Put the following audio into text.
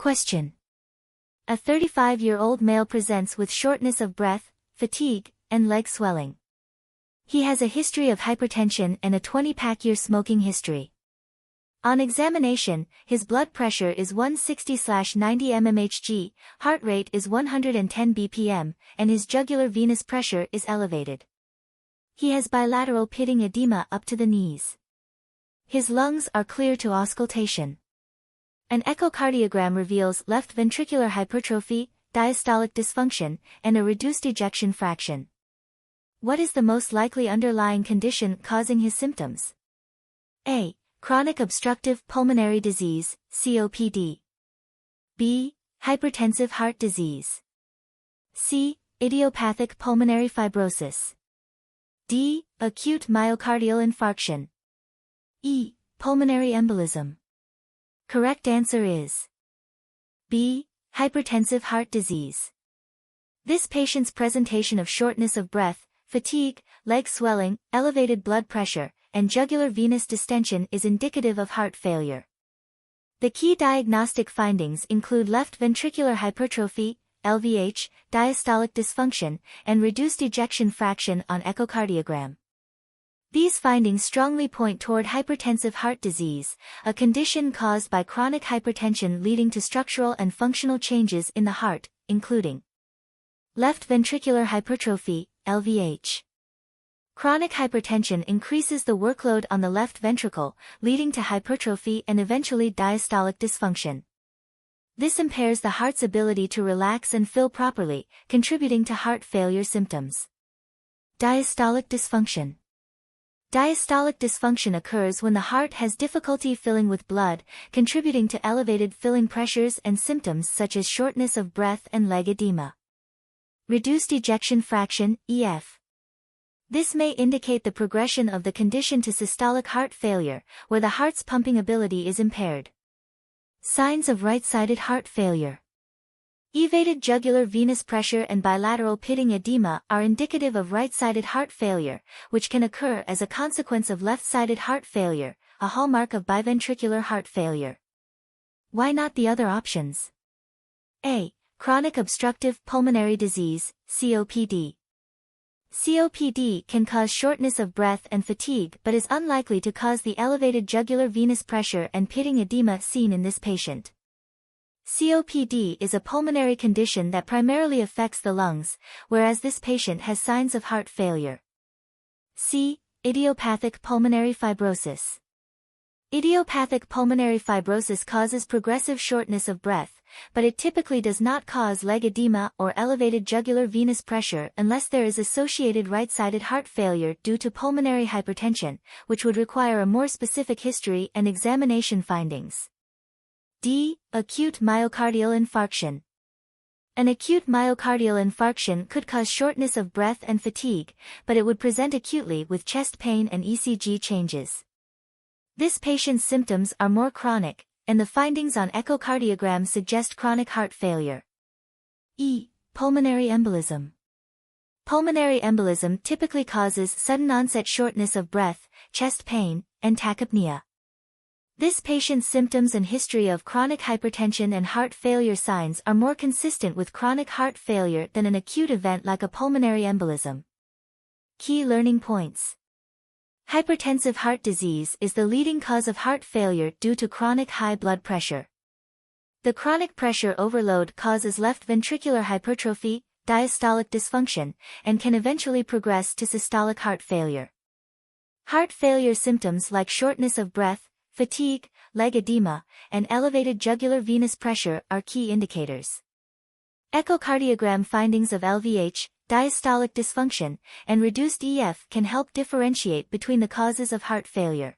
Question. A 35-year-old male presents with shortness of breath, fatigue, and leg swelling. He has a history of hypertension and a 20-year smoking history. On examination, his blood pressure is 160/90 mmHg, heart rate is 110 bpm, and his jugular venous pressure is elevated. He has bilateral pitting edema up to the knees. His lungs are clear to auscultation. An echocardiogram reveals left ventricular hypertrophy, diastolic dysfunction, and a reduced ejection fraction. What is the most likely underlying condition causing his symptoms? A. Chronic obstructive pulmonary disease, COPD. B. Hypertensive heart disease. C. Idiopathic pulmonary fibrosis. D. Acute myocardial infarction. E. Pulmonary embolism. Correct answer is B. Hypertensive heart disease. This patient's presentation of shortness of breath, fatigue, leg swelling, elevated blood pressure, and jugular venous distension is indicative of heart failure. The key diagnostic findings include left ventricular hypertrophy, LVH, diastolic dysfunction, and reduced ejection fraction on echocardiogram. These findings strongly point toward hypertensive heart disease, a condition caused by chronic hypertension leading to structural and functional changes in the heart, including left ventricular hypertrophy, LVH. Chronic hypertension increases the workload on the left ventricle, leading to hypertrophy and eventually diastolic dysfunction. This impairs the heart's ability to relax and fill properly, contributing to heart failure symptoms. Diastolic dysfunction. Diastolic dysfunction occurs when the heart has difficulty filling with blood, contributing to elevated filling pressures and symptoms such as shortness of breath and leg edema. Reduced ejection fraction, EF. This may indicate the progression of the condition to systolic heart failure, where the heart's pumping ability is impaired. Signs of right-sided heart failure. Elevated jugular venous pressure and bilateral pitting edema are indicative of right-sided heart failure, which can occur as a consequence of left-sided heart failure, a hallmark of biventricular heart failure. Why not the other options? A. Chronic obstructive pulmonary disease, COPD. COPD can cause shortness of breath and fatigue but is unlikely to cause the elevated jugular venous pressure and pitting edema seen in this patient. COPD is a pulmonary condition that primarily affects the lungs, whereas this patient has signs of heart failure. C. Idiopathic pulmonary fibrosis. Idiopathic pulmonary fibrosis causes progressive shortness of breath, but it typically does not cause leg edema or elevated jugular venous pressure unless there is associated right-sided heart failure due to pulmonary hypertension, which would require a more specific history and examination findings. D. Acute myocardial infarction. An acute myocardial infarction could cause shortness of breath and fatigue, but it would present acutely with chest pain and ECG changes. This patient's symptoms are more chronic, and the findings on echocardiogram suggest chronic heart failure. E. Pulmonary embolism. Pulmonary embolism typically causes sudden onset shortness of breath, chest pain, and tachypnea. This patient's symptoms and history of chronic hypertension and heart failure signs are more consistent with chronic heart failure than an acute event like a pulmonary embolism. Key learning points. Hypertensive heart disease is the leading cause of heart failure due to chronic high blood pressure. The chronic pressure overload causes left ventricular hypertrophy, diastolic dysfunction, and can eventually progress to systolic heart failure. Heart failure symptoms like shortness of breath, fatigue, leg edema, and elevated jugular venous pressure are key indicators. Echocardiogram findings of LVH, diastolic dysfunction, and reduced EF can help differentiate between the causes of heart failure.